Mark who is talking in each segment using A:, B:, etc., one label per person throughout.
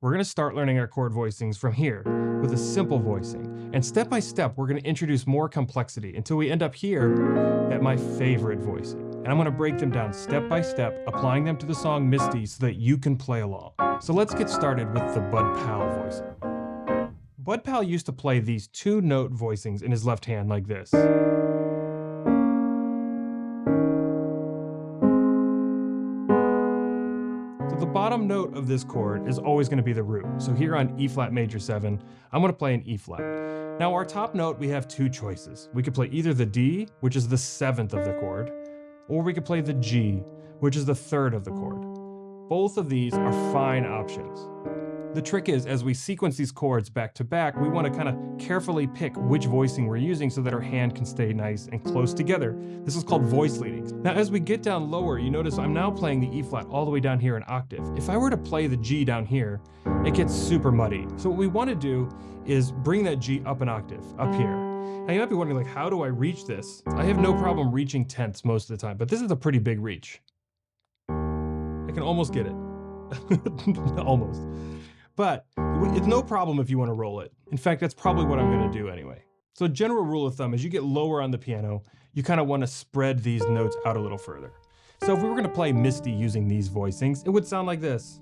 A: We're going to start learning our chord voicings from here with a simple voicing. And step by step, we're going to introduce more complexity until we end up here at my favorite voicing. And I'm going to break them down step by step, applying them to the song Misty so that you can play along. So let's get started with the Bud Powell voicing. Bud Powell used to play these 2-note voicings in his left hand like this. The bottom note of this chord is always going to be the root. So here on E flat major 7, I'm going to play an E flat. Now our top note, we have 2 choices. We could play either the D, which is the 7th of the chord, or we could play the G, which is the 3rd of the chord. Both of these are fine options. The trick is, as we sequence these chords back to back, we want to kind of carefully pick which voicing we're using so that our hand can stay nice and close together. This is called voice leadings. Now, as we get down lower, you notice I'm now playing the E flat all the way down here in octave. If I were to play the G down here, it gets super muddy. So what we want to do is bring that G up an octave, up here. Now you might be wondering, like, how do I reach this? I have no problem reaching tenths most of the time, but this is a pretty big reach. I can almost get it. Almost. But it's no problem if you want to roll it. In fact, that's probably what I'm going to do anyway. So a general rule of thumb, as you get lower on the piano, you kind of want to spread these notes out a little further. So if we were going to play Misty using these voicings, it would sound like this.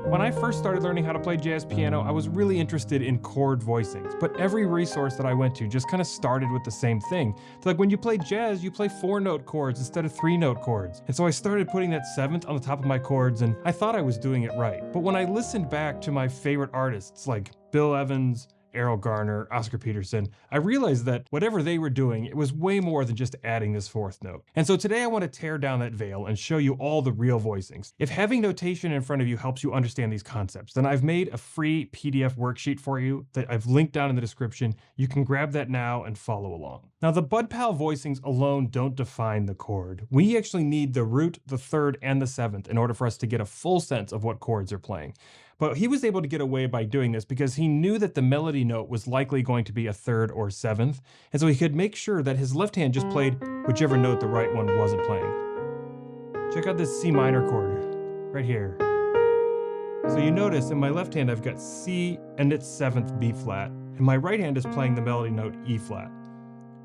A: When I first started learning how to play jazz piano, I was really interested in chord voicings, but every resource that I went to just kind of started with the same thing. So like when you play jazz, you play 4-note chords instead of 3-note chords. And so I started putting that 7th on the top of my chords, and I thought I was doing it right. But when I listened back to my favorite artists like Bill Evans, Errol Garner, Oscar Peterson, I realized that whatever they were doing, it was way more than just adding this 4th note. And so today I want to tear down that veil and show you all the real voicings. If having notation in front of you helps you understand these concepts, then I've made a free PDF worksheet for you that I've linked down in the description. You can grab that now and follow along. Now the Bud Powell voicings alone don't define the chord. We actually need the root, the 3rd, and the 7th in order for us to get a full sense of what chords are playing. But he was able to get away by doing this because he knew that the melody note was likely going to be a 3rd or 7th, and so he could make sure that his left hand just played whichever note the right one wasn't playing. Check out this C minor chord right here. So you notice in my left hand I've got C and its 7th B flat, and my right hand is playing the melody note E flat.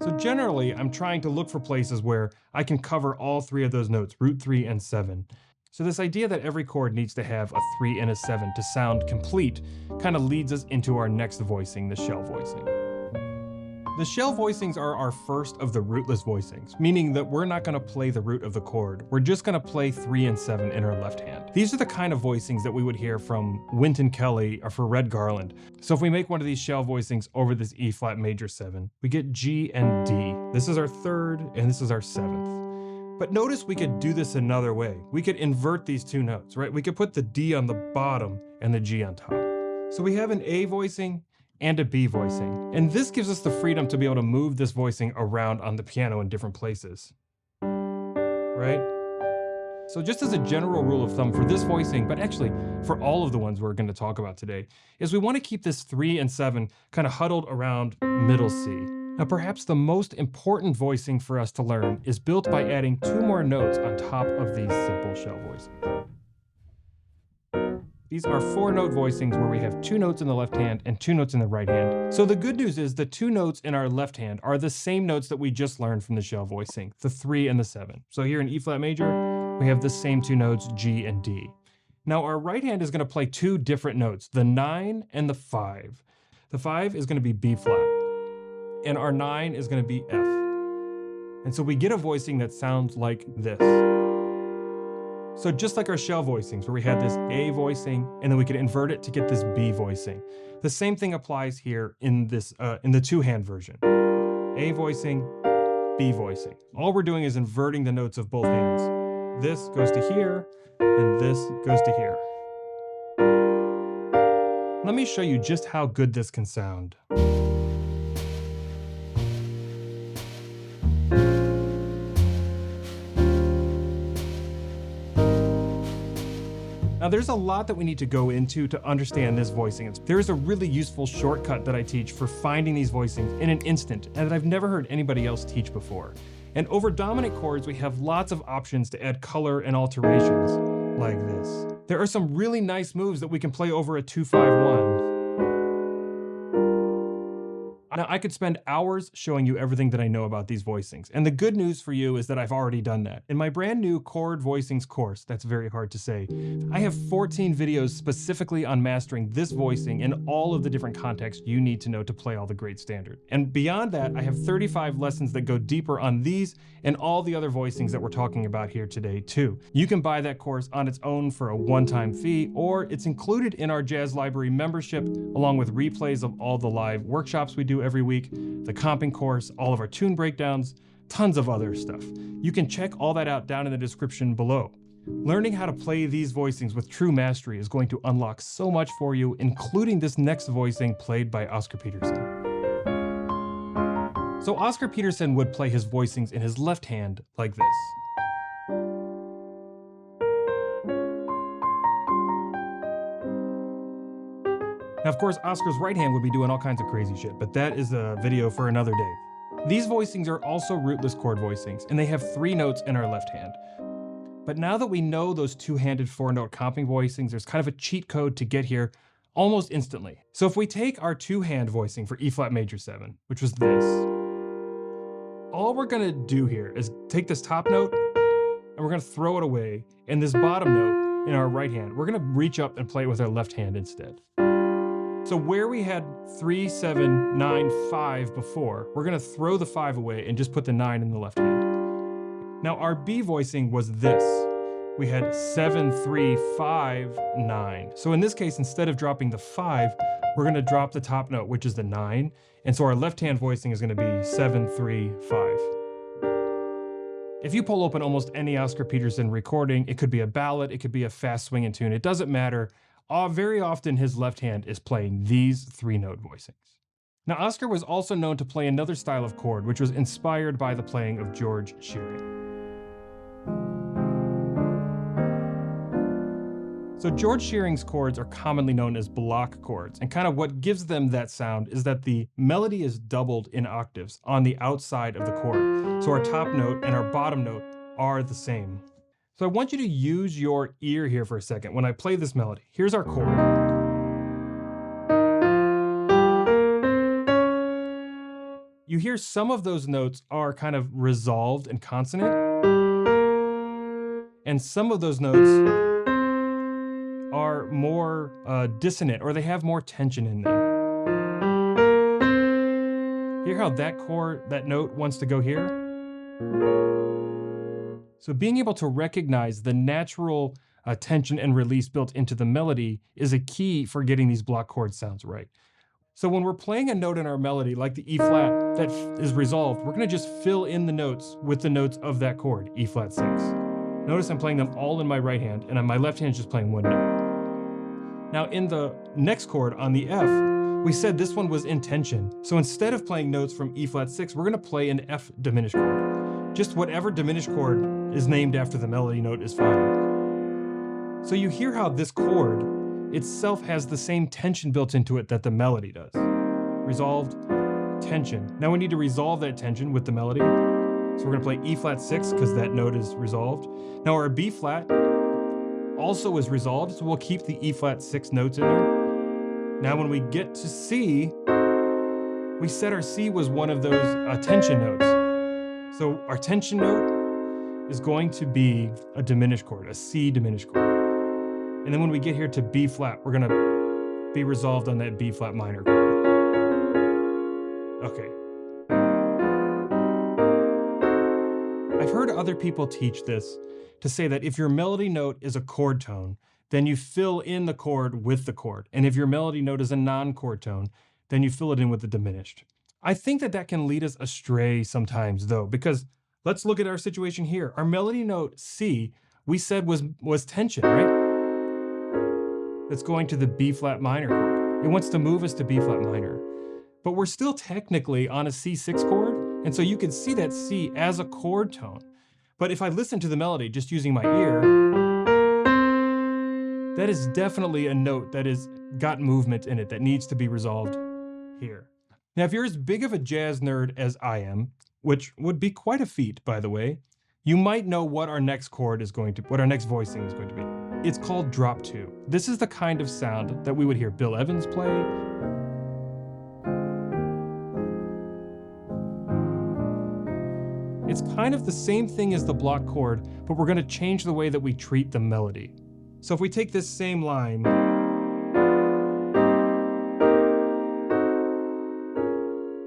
A: So generally I'm trying to look for places where I can cover all 3 of those notes, root 3 and 7. So this idea that every chord needs to have a 3 and a 7 to sound complete kind of leads us into our next voicing, the shell voicing. The shell voicings are our first of the rootless voicings, meaning that we're not going to play the root of the chord. We're just going to play 3 and 7 in our left hand. These are the kind of voicings that we would hear from Wynton Kelly or for Red Garland. So if we make one of these shell voicings over this E flat major 7, we get G and D. This is our 3rd and this is our 7th. But notice we could do this another way. We could invert these 2 notes, right? We could put the D on the bottom and the G on top. So we have an A voicing and a B voicing. And this gives us the freedom to be able to move this voicing around on the piano in different places, right? So just as a general rule of thumb for this voicing, but actually for all of the ones we're going to talk about today, is we want to keep this 3 and 7 kind of huddled around middle C. Now perhaps the most important voicing for us to learn is built by adding 2 more notes on top of these simple shell voicings. These are 4-note voicings where we have 2 notes in the left hand and 2 notes in the right hand. So the good news is the 2 notes in our left hand are the same notes that we just learned from the shell voicing, the 3 and the 7. So here in E flat major, we have the same 2 notes, G and D. Now our right hand is going to play 2 different notes, the 9 and the 5. The 5 is going to be B flat. And our 9 is going to be F. And so we get a voicing that sounds like this. So just like our shell voicings, where we had this A voicing, and then we could invert it to get this B voicing. The same thing applies here in this in the 2-hand version. A voicing, B voicing. All we're doing is inverting the notes of both hands. This goes to here, and this goes to here. Let me show you just how good this can sound. Now there's a lot that we need to go into to understand this voicing. There is a really useful shortcut that I teach for finding these voicings in an instant and that I've never heard anybody else teach before. And over dominant chords, we have lots of options to add color and alterations, like this. There are some really nice moves that we can play over a 2-5-1. Now, I could spend hours showing you everything that I know about these voicings, and the good news for you is that I've already done that. In my brand new Chord Voicings course, that's very hard to say, I have 14 videos specifically on mastering this voicing in all of the different contexts you need to know to play all the great standard. And beyond that, I have 35 lessons that go deeper on these and all the other voicings that we're talking about here today too. You can buy that course on its own for a one-time fee, or it's included in our Jazz Library membership, along with replays of all the live workshops we do every week, the comping course, all of our tune breakdowns, tons of other stuff. You can check all that out down in the description below. Learning how to play these voicings with true mastery is going to unlock so much for you, including this next voicing played by Oscar Peterson. So Oscar Peterson would play his voicings in his left hand like this. Now, of course, Oscar's right hand would be doing all kinds of crazy shit, but that is a video for another day. These voicings are also rootless chord voicings, and they have 3 notes in our left hand. But now that we know those two-handed 4-note comping voicings, there's kind of a cheat code to get here almost instantly. So if we take our 2-hand voicing for E flat major 7, which was this, all we're gonna do here is take this top note and we're gonna throw it away, and this bottom note in our right hand, we're gonna reach up and play it with our left hand instead. So where we had 3, 7, 9, 5 before, we're gonna throw the 5 away and just put the 9 in the left hand. Now our B voicing was this. We had 7, 3, 5, 9. So in this case, instead of dropping the 5, we're gonna drop the top note, which is the 9. And so our left hand voicing is gonna be 7, 3, 5. If you pull open almost any Oscar Peterson recording, it could be a ballad, it could be a fast swinging tune, it doesn't matter. Very often his left hand is playing these 3-note voicings. Now Oscar was also known to play another style of chord, which was inspired by the playing of George Shearing. So George Shearing's chords are commonly known as block chords, and kind of what gives them that sound is that the melody is doubled in octaves on the outside of the chord. So our top note and our bottom note are the same. So I want you to use your ear here for a second when I play this melody. Here's our chord. You hear some of those notes are kind of resolved and consonant, and some of those notes are more dissonant, or they have more tension in them. Hear how that note wants to go here? So being able to recognize the natural tension and release built into the melody is a key for getting these block chord sounds right. So when we're playing a note in our melody, like the E flat that is resolved, we're gonna just fill in the notes with the notes of that chord, E flat 6. Notice I'm playing them all in my right hand, and my left hand is just playing one note. Now in the next chord on the F, we said this one was in tension. So instead of playing notes from E flat 6, we're gonna play an F diminished chord. Just whatever diminished chord is named after the melody note is fine. So you hear how this chord itself has the same tension built into it that the melody does. Resolved, tension. Now we need to resolve that tension with the melody. So we're gonna play E flat 6 because that note is resolved. Now our B flat also is resolved, so we'll keep the E flat 6 notes in there. Now when we get to C, we said our C was one of those tension notes. So our tension note is going to be a diminished chord, a C diminished chord. And then when we get here to B flat, we're gonna be resolved on that B flat minor chord. Okay. I've heard other people teach this to say that if your melody note is a chord tone, then you fill in the chord with the chord. And if your melody note is a non-chord tone, then you fill it in with the diminished. I think that can lead us astray sometimes though, because let's look at our situation here. Our melody note C, we said was tension, right? That's going to the B flat minor chord. It wants to move us to B flat minor. But we're still technically on a C6 chord, and so you can see that C as a chord tone. But if I listen to the melody just using my ear, that is definitely a note that has got movement in it that needs to be resolved here. Now, if you're as big of a jazz nerd as I am, which would be quite a feat, by the way, you might know what our next chord is going to, what our next voicing is going to be. It's called drop 2. This is the kind of sound that we would hear Bill Evans play. It's kind of the same thing as the block chord, but we're going to change the way that we treat the melody. So if we take this same line,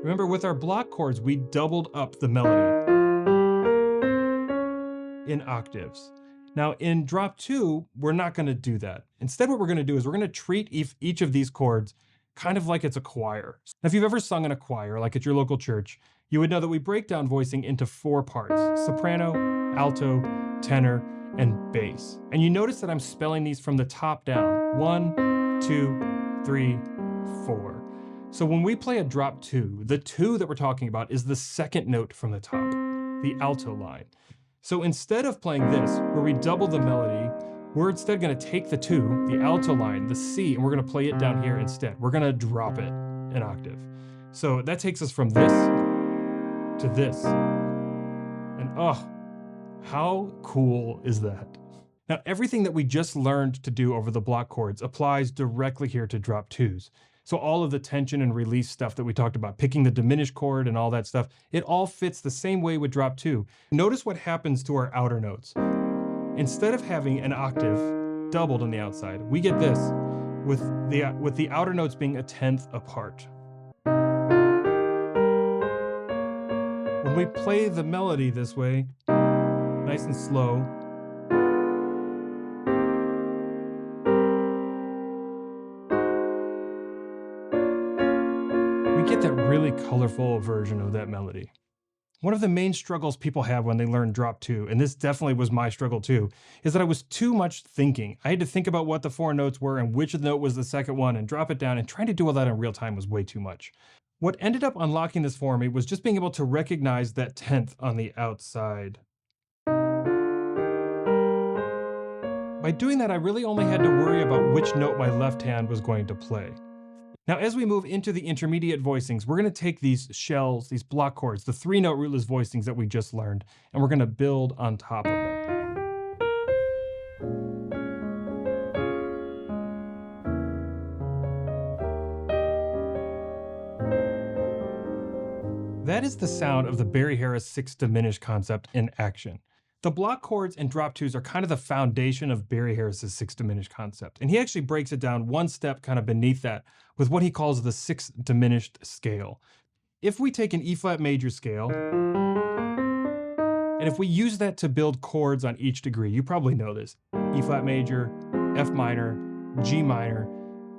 A: remember with our block chords, we doubled up the melody in octaves. Now in drop 2, we're not going to do that. Instead, what we're going to do is we're going to treat each of these chords kind of like it's a choir. Now, if you've ever sung in a choir, like at your local church, you would know that we break down voicing into 4 parts: soprano, alto, tenor, and bass. And you notice that I'm spelling these from the top down. 1, 2, 3, 4. So when we play a drop 2, the 2 that we're talking about is the second note from the top, the alto line. So instead of playing this, where we double the melody, we're instead going to take the 2, the alto line, the C, and we're going to play it down here instead. We're going to drop it an octave. So that takes us from this to this. And oh, how cool is that? Now, everything that we just learned to do over the block chords applies directly here to drop 2s. So all of the tension and release stuff that we talked about, picking the diminished chord and all that stuff, it all fits the same way with drop 2. Notice what happens to our outer notes. Instead of having an octave doubled on the outside, we get this with the outer notes being 1/10 apart. When we play the melody this way, nice and slow, we get that really colorful version of that melody. One of the main struggles people have when they learn drop 2, and this definitely was my struggle too, is that I was too much thinking. I had to think about what the 4 notes were and which note was the second one and drop it down, and trying to do all that in real time was way too much. What ended up unlocking this for me was just being able to recognize that 10th on the outside. By doing that, I really only had to worry about which note my left hand was going to play. Now, as we move into the intermediate voicings, we're going to take these shells, these block chords, the 3-note rootless voicings that we just learned, and we're going to build on top of them. That is the sound of the Barry Harris 6 diminished concept in action. The block chords and drop 2s are kind of the foundation of Barry Harris's 6 diminished concept, and he actually breaks it down one step kind of beneath that with what he calls the 6 diminished scale. If we take an E-flat major scale, and if we use that to build chords on each degree, you probably know this: E-flat major, F minor, G minor,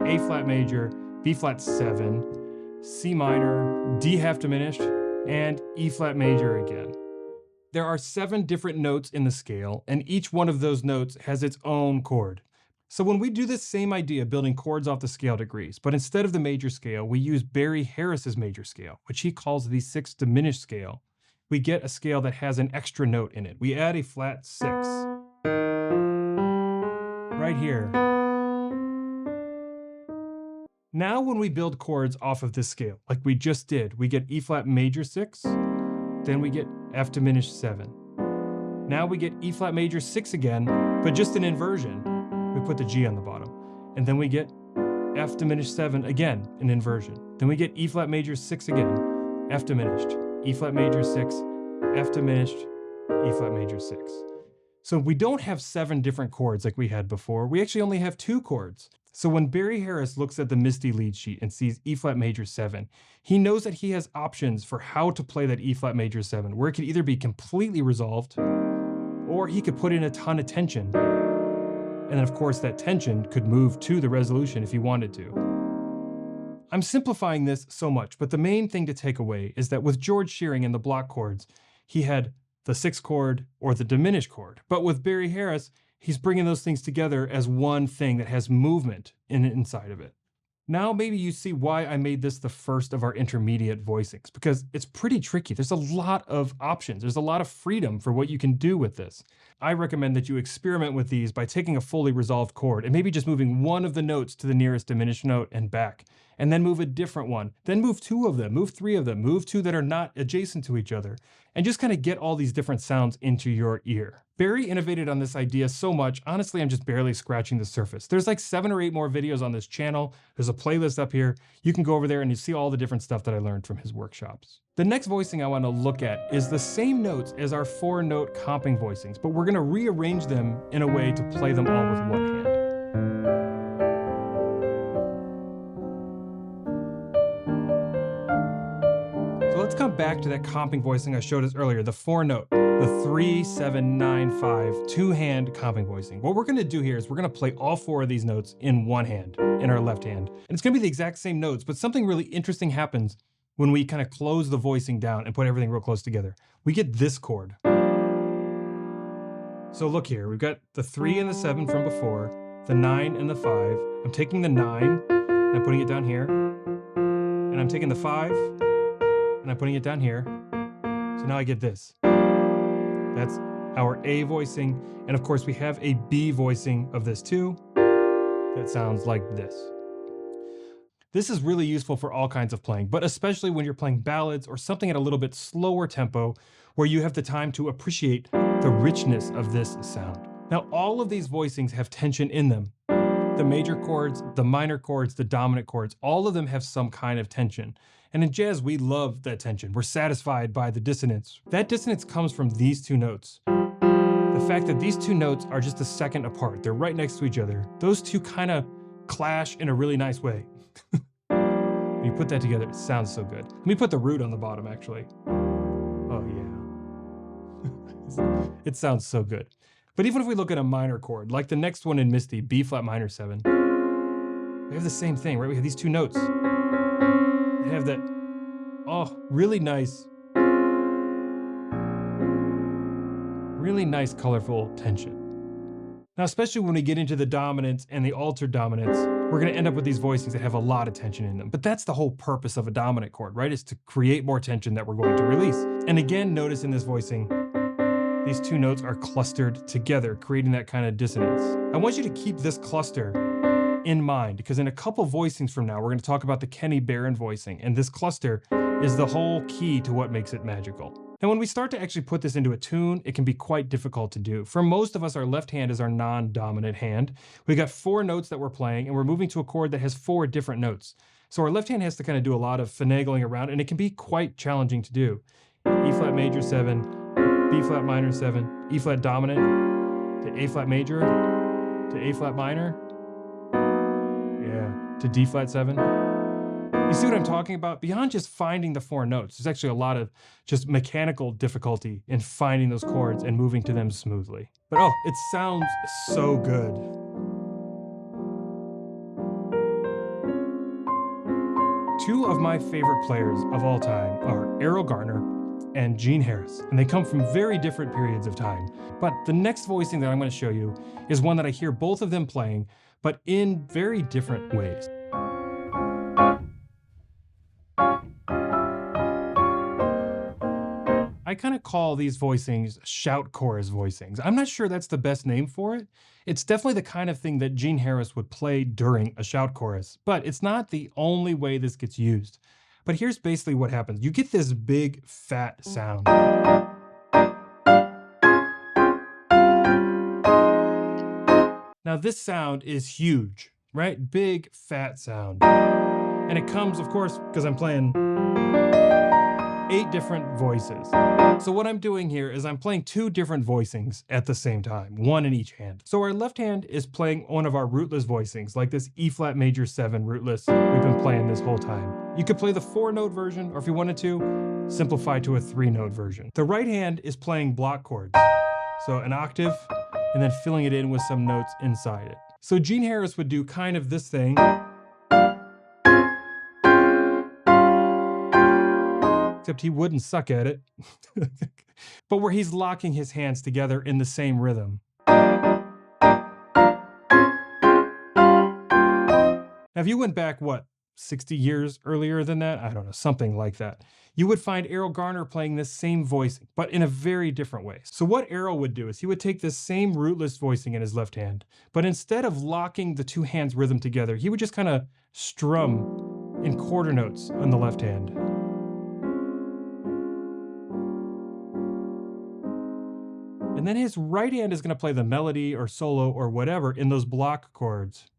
A: A-flat major, B-flat 7, C minor, D half diminished, and E-flat major again. There are 7 different notes in the scale, and each one of those notes has its own chord. So when we do this same idea, building chords off the scale degrees, but instead of the major scale, we use Barry Harris's major scale, which he calls the 6 diminished scale, we get a scale that has an extra note in it. We add a flat 6 right here. Now when we build chords off of this scale, like we just did, we get E-flat major 6, then we get F diminished 7. Now we get E-flat major 6 again, but just an inversion. We put the G on the bottom. And then we get F diminished 7 again, an inversion. Then we get E-flat major 6 again, F diminished, E-flat major 6, F diminished, E-flat major 6. So we don't have 7 different chords like we had before. We actually only have 2 chords. So when Barry Harris looks at the MISTI lead sheet and sees E-flat major 7, he knows that he has options for how to play that E-flat major 7, where it could either be completely resolved, or he could put in a ton of tension. And then of course that tension could move to the resolution if he wanted to. I'm simplifying this so much, but the main thing to take away is that with George Shearing and the block chords, he had the 6th chord or the diminished chord. But with Barry Harris, he's bringing those things together as one thing that has movement inside of it. Now maybe you see why I made this the first of our intermediate voicings, because it's pretty tricky. There's a lot of options. There's a lot of freedom for what you can do with this. I recommend that you experiment with these by taking a fully resolved chord and maybe just moving one of the notes to the nearest diminished note and back, and then move a different one. Then move two of them, move three of them, move two that are not adjacent to each other, and just kind of get all these different sounds into your ear. Barry innovated on this idea so much, honestly, I'm just barely scratching the surface. There's like 7 or 8 more videos on this channel. There's a playlist up here. You can go over there and you see all the different stuff that I learned from his workshops. The next voicing I want to look at is the same notes as our 4-note comping voicings, but we're going to rearrange them in a way to play them all with one hand. So let's come back to that comping voicing I showed us earlier, the 4-note, the 3, 7, 9, 5, 2-hand comping voicing. What we're going to do here is we're going to play all 4 of these notes in one hand, in our left hand. And it's going to be the exact same notes, but something really interesting happens when we kind of close the voicing down and put everything real close together. We get this chord. So look here, we've got the 3 and the 7 from before, the 9 and the 5. I'm taking the 9 and I'm putting it down here. And I'm taking the 5 and I'm putting it down here. So now I get this. That's our A voicing. And of course we have a B voicing of this too. That sounds like this. This is really useful for all kinds of playing, but especially when you're playing ballads or something at a little bit slower tempo where you have the time to appreciate the richness of this sound. Now, all of these voicings have tension in them. The major chords, the minor chords, the dominant chords, all of them have some kind of tension. And in jazz, we love that tension. We're satisfied by the dissonance. That dissonance comes from these 2 notes. The fact that these 2 notes are just a second apart, they're right next to each other. Those 2 kind of clash in a really nice way. When you put that together, it sounds so good. Let me put the root on the bottom, actually. Oh, yeah. It sounds so good. But even if we look at a minor chord, like the next one in Misty, B flat minor 7, we have the same thing, right? We have these 2 notes. They have that, really nice colorful tension. Now, especially when we get into the dominants and the altered dominants, we're going to end up with these voicings that have a lot of tension in them. But that's the whole purpose of a dominant chord, right? Is to create more tension that we're going to release. And again, notice in this voicing, these 2 notes are clustered together, creating that kind of dissonance. I want you to keep this cluster in mind, because in a couple voicings from now, we're going to talk about the Kenny Barron voicing, and this cluster is the whole key to what makes it magical. And when we start to actually put this into a tune, it can be quite difficult to do. For most of us, our left hand is our non-dominant hand. We've got 4 notes that we're playing, and we're moving to a chord that has 4 different notes. So our left hand has to kind of do a lot of finagling around, and it can be quite challenging to do. E flat major 7, B flat minor 7, E flat dominant, to A flat major, to A flat minor, yeah, to D flat 7. You see what I'm talking about? Beyond just finding the 4 notes, there's actually a lot of just mechanical difficulty in finding those chords and moving to them smoothly. But oh, it sounds so good. Two of my favorite players of all time are Errol Garner and Gene Harris, and they come from very different periods of time. But the next voicing that I'm going to show you is one that I hear both of them playing, but in very different ways. I kind of call these voicings shout chorus voicings. I'm not sure that's the best name for it. It's definitely the kind of thing that Gene Harris would play during a shout chorus, but it's not the only way this gets used. But here's basically what happens. You get this big, fat sound. Now this sound is huge, right? Big, fat sound. And it comes, of course, because I'm playing 8 different voices. So what I'm doing here is I'm playing 2 different voicings at the same time, 1 in each hand. So our left hand is playing one of our rootless voicings, like this E flat major 7 rootless we've been playing this whole time. You could play the 4-note version, or if you wanted to, simplify to a 3-note version. The right hand is playing block chords. So an octave, and then filling it in with some notes inside it. So Gene Harris would do kind of this thing. Except he wouldn't suck at it. But where he's locking his hands together in the same rhythm. Now if you went back, what, 60 years earlier than that. I don't know, something like that. You would find Errol Garner playing this same voicing, but in a very different way. So what Errol would do is he would take this same rootless voicing in his left hand, but instead of locking the two hands rhythm together, he would just kind of strum in quarter notes on the left hand. And then his right hand is going to play the melody or solo or whatever in those block chords.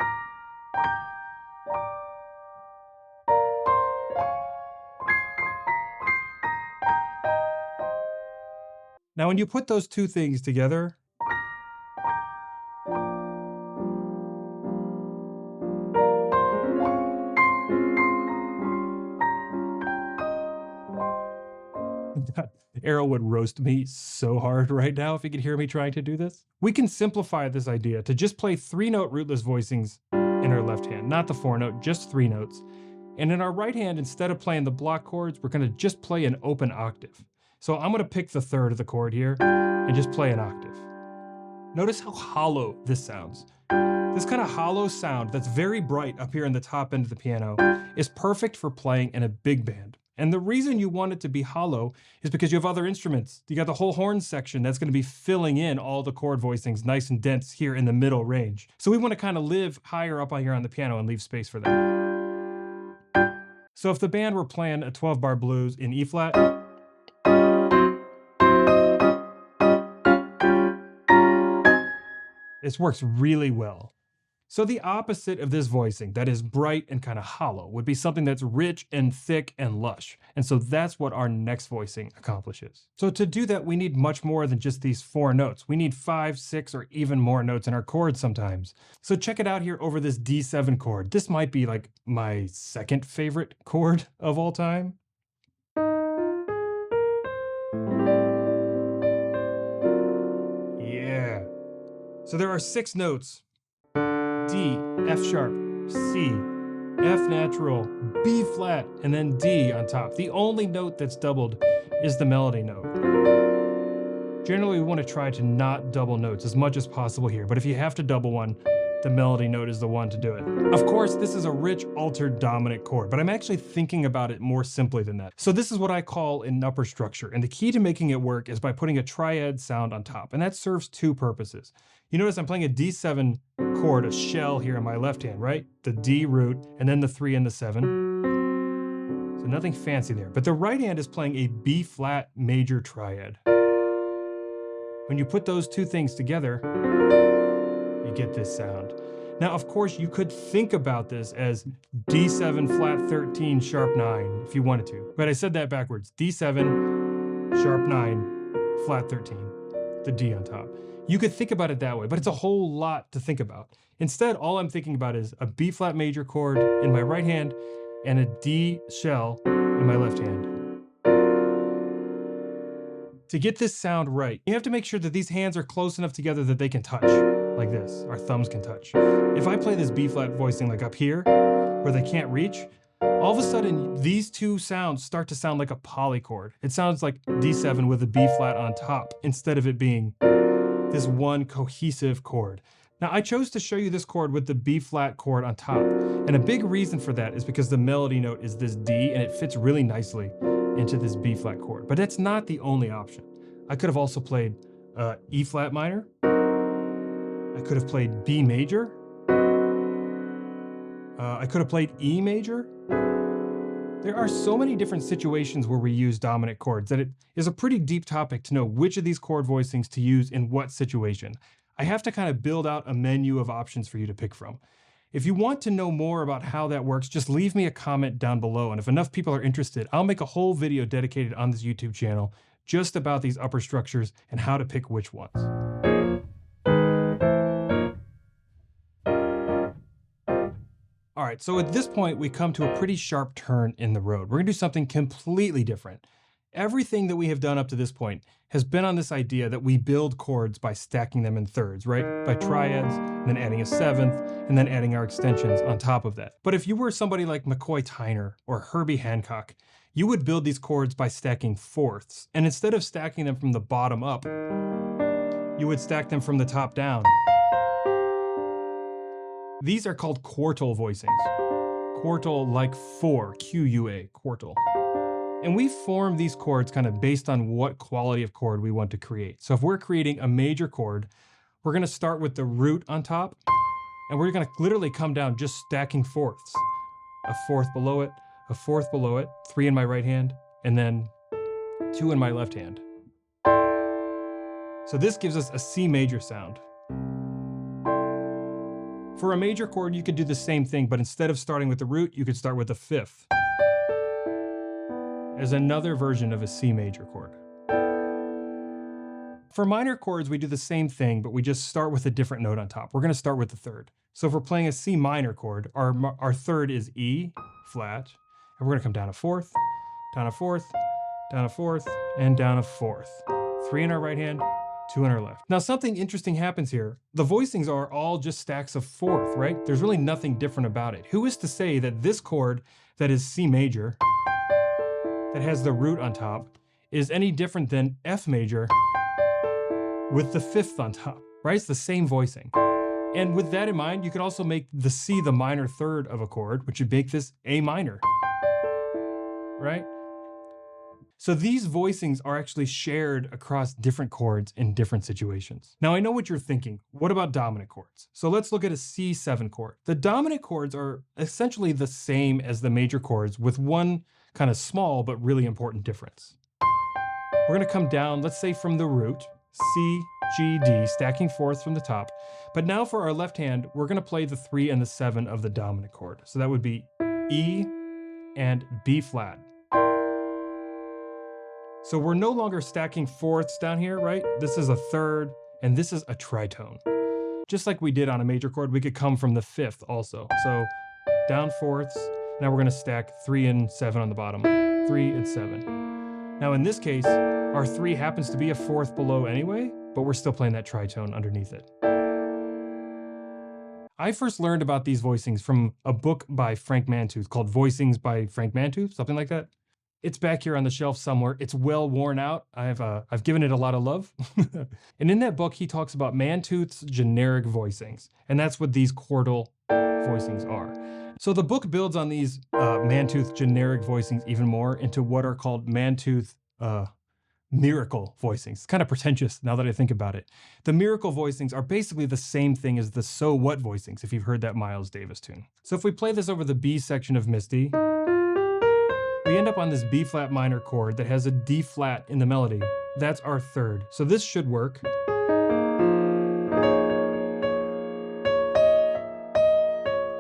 A: Now, when you put those two things together, Errol would roast me so hard right now if he could hear me trying to do this. We can simplify this idea to just play 3-note rootless voicings in our left hand, not the 4-note, just 3 notes. And in our right hand, instead of playing the block chords, we're going to just play an open octave. So I'm going to pick the third of the chord here and just play an octave. Notice how hollow this sounds. This kind of hollow sound that's very bright up here in the top end of the piano is perfect for playing in a big band. And the reason you want it to be hollow is because you have other instruments. You got the whole horn section that's going to be filling in all the chord voicings nice and dense here in the middle range. So we want to kind of live higher up here on the piano and leave space for that. So if the band were playing a 12-bar blues in E flat, this works really well. So the opposite of this voicing that is bright and kind of hollow would be something that's rich and thick and lush. And so that's what our next voicing accomplishes. So to do that, we need much more than just these 4 notes. We need 5, 6, or even more notes in our chords sometimes. So check it out here over this D7 chord. This might be like my second favorite chord of all time. Yeah. So there are 6 notes. D, F sharp, C, F natural, B flat, and then D on top. The only note that's doubled is the melody note. Generally, we want to try to not double notes as much as possible here, but if you have to double one, the melody note is the one to do it. Of course, this is a rich altered dominant chord, but I'm actually thinking about it more simply than that. So this is what I call an upper structure, and the key to making it work is by putting a triad sound on top, and that serves 2 purposes. You notice I'm playing a D7 chord, a shell here in my left hand, right? The D root, and then the 3 and the 7. So nothing fancy there. But the right hand is playing a B flat major triad. When you put those 2 things together, you get this sound. Now, of course, you could think about this as D7 flat 13 sharp 9 if you wanted to. But I said that backwards. D7 sharp 9 flat 13, the D on top. You could think about it that way, but it's a whole lot to think about. Instead, all I'm thinking about is a B flat major chord in my right hand and a D shell in my left hand. To get this sound right, you have to make sure that these hands are close enough together that they can touch, like this. Our thumbs can touch. If I play this B flat voicing like up here, where they can't reach, all of a sudden these 2 sounds start to sound like a polychord. It sounds like D7 with a B flat on top, instead of it being this one cohesive chord. Now, I chose to show you this chord with the B flat chord on top, and a big reason for that is because the melody note is this D, and it fits really nicely into this B flat chord. But that's not the only option. I could have also played E flat minor. I could have played B major. I could have played E major. There are so many different situations where we use dominant chords that it is a pretty deep topic to know which of these chord voicings to use in what situation. I have to kind of build out a menu of options for you to pick from. If you want to know more about how that works, just leave me a comment down below, and if enough people are interested, I'll make a whole video dedicated on this YouTube channel just about these upper structures and how to pick which ones. All right, so at this point, we come to a pretty sharp turn in the road. We're gonna do something completely different. Everything that we have done up to this point has been on this idea that we build chords by stacking them in thirds, right? By triads, and then adding a 7th, and then adding our extensions on top of that. But if you were somebody like McCoy Tyner or Herbie Hancock, you would build these chords by stacking 4ths. And instead of stacking them from the bottom up, you would stack them from the top down. These are called quartal voicings. quartal like 4, Q-U-A, quartal. And we form these chords kind of based on what quality of chord we want to create. So if we're creating a major chord, we're gonna start with the root on top, and we're gonna literally come down just stacking fourths. A fourth below it, a fourth below it, 3 in my right hand, and then 2 in my left hand. So this gives us a C major sound. For a major chord, you could do the same thing, but instead of starting with the root, you could start with the fifth as another version of a C major chord. For minor chords, we do the same thing, but we just start with a different note on top. We're gonna start with the third. So if we're playing a C minor chord, our third is E flat, and we're gonna come down a fourth, down a fourth, down a fourth, and down a fourth. 3 in our right hand, 2 in our left. Now something interesting happens here. The voicings are all just stacks of fourth, right? There's really nothing different about it. Who is to say that this chord that is C major, that has the root on top, is any different than F major with the fifth on top, right? It's the same voicing. And with that in mind, you could also make the C the minor third of a chord, which would make this A minor, right? So these voicings are actually shared across different chords in different situations. Now I know what you're thinking. What about dominant chords? So let's look at a C7 chord. The dominant chords are essentially the same as the major chords with one kind of small but really important difference. We're gonna come down, let's say from the root, C, G, D, stacking fourths from the top. But now for our left hand, we're gonna play the 3 and the 7 of the dominant chord. So that would be E and B flat. So we're no longer stacking fourths down here, right? This is a third, and this is a tritone. Just like we did on a major chord, we could come from the fifth also. So down fourths, now we're gonna stack 3 and 7 on the bottom, 3 and 7. Now in this case, our 3 happens to be a fourth below anyway, but we're still playing that tritone underneath it. I first learned about these voicings from a book by Frank Mantooth called Voicings by Frank Mantooth, something like that. It's back here on the shelf somewhere. It's well worn out. I've given it a lot of love. And in that book, he talks about Mantooth's generic voicings. And that's what these chordal voicings are. So the book builds on these Mantooth generic voicings even more into what are called Mantooth miracle voicings. It's kind of pretentious now that I think about it. The miracle voicings are basically the same thing as the So What voicings, if you've heard that Miles Davis tune. So if we play this over the B section of Misty, we end up on this B flat minor chord that has a D flat in the melody. That's our third. So this should work.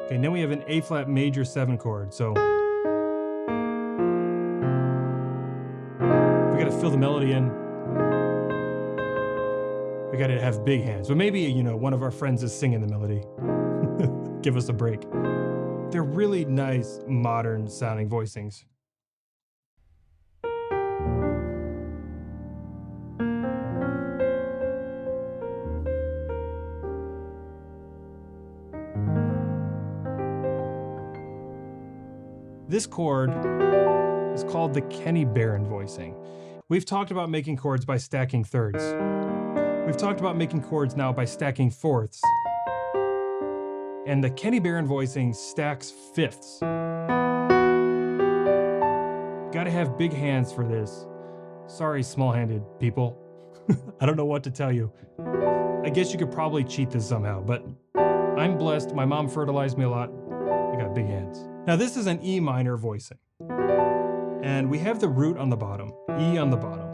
A: Okay, now we have an A flat major 7 chord. So we gotta fill the melody in. We gotta have big hands. But maybe, you know, one of our friends is singing the melody. Give us a break. They're really nice, modern sounding voicings. This chord is called the Kenny-Barron voicing. We've talked about making chords by stacking thirds. We've talked about making chords now by stacking fourths. And the Kenny-Barron voicing stacks fifths. Gotta have big hands for this. Sorry, small-handed people. I don't know what to tell you. I guess you could probably cheat this somehow, but I'm blessed. My mom fertilized me a lot. I got big hands. Now this is an E minor voicing. And we have the root on the bottom, E on the bottom.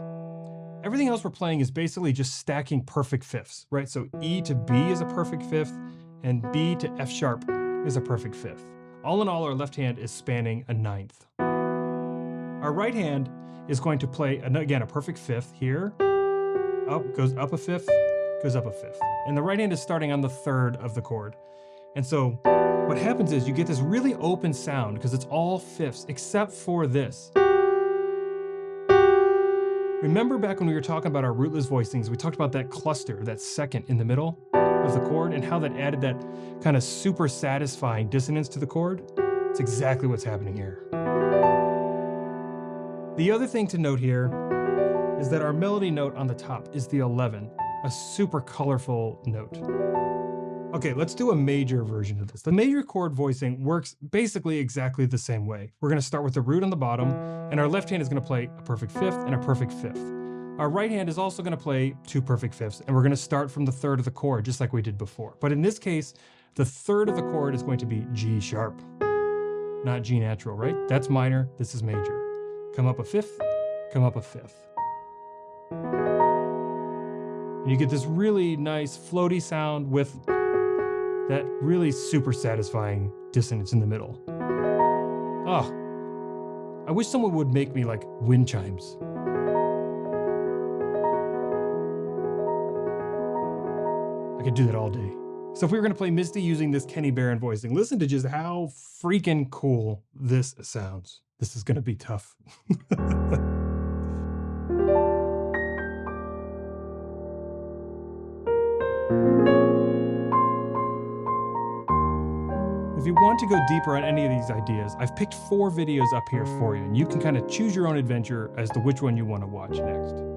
A: Everything else we're playing is basically just stacking perfect fifths, right? So E to B is a perfect fifth, and B to F sharp is a perfect fifth. All in all, our left hand is spanning a ninth. Our right hand is going to play, again, a perfect fifth here. Up, goes up a fifth, goes up a fifth. And the right hand is starting on the third of the chord. And so what happens is you get this really open sound because it's all fifths except for this. Remember back when we were talking about our rootless voicings, we talked about that cluster, that second in the middle of the chord, and how that added that kind of super satisfying dissonance to the chord? It's exactly what's happening here. The other thing to note here is that our melody note on the top is the 11, a super colorful note. Okay, let's do a major version of this. The major chord voicing works basically exactly the same way. We're gonna start with the root on the bottom, and our left hand is gonna play a perfect fifth and a perfect fifth. Our right hand is also gonna play two perfect fifths, and we're gonna start from the third of the chord, just like we did before. But in this case, the third of the chord is going to be G sharp, not G natural, right? That's minor, this is major. Come up a fifth, come up a fifth. And you get this really nice floaty sound with that really super satisfying dissonance in the middle. Oh, I wish someone would make me like wind chimes. I could do that all day. So if we were gonna play Misty using this Kenny Barron voicing, listen to just how freaking cool this sounds. This is gonna be tough. If you want to go deeper on any of these ideas, I've picked 4 videos up here for you, and you can kind of choose your own adventure as to which one you want to watch next.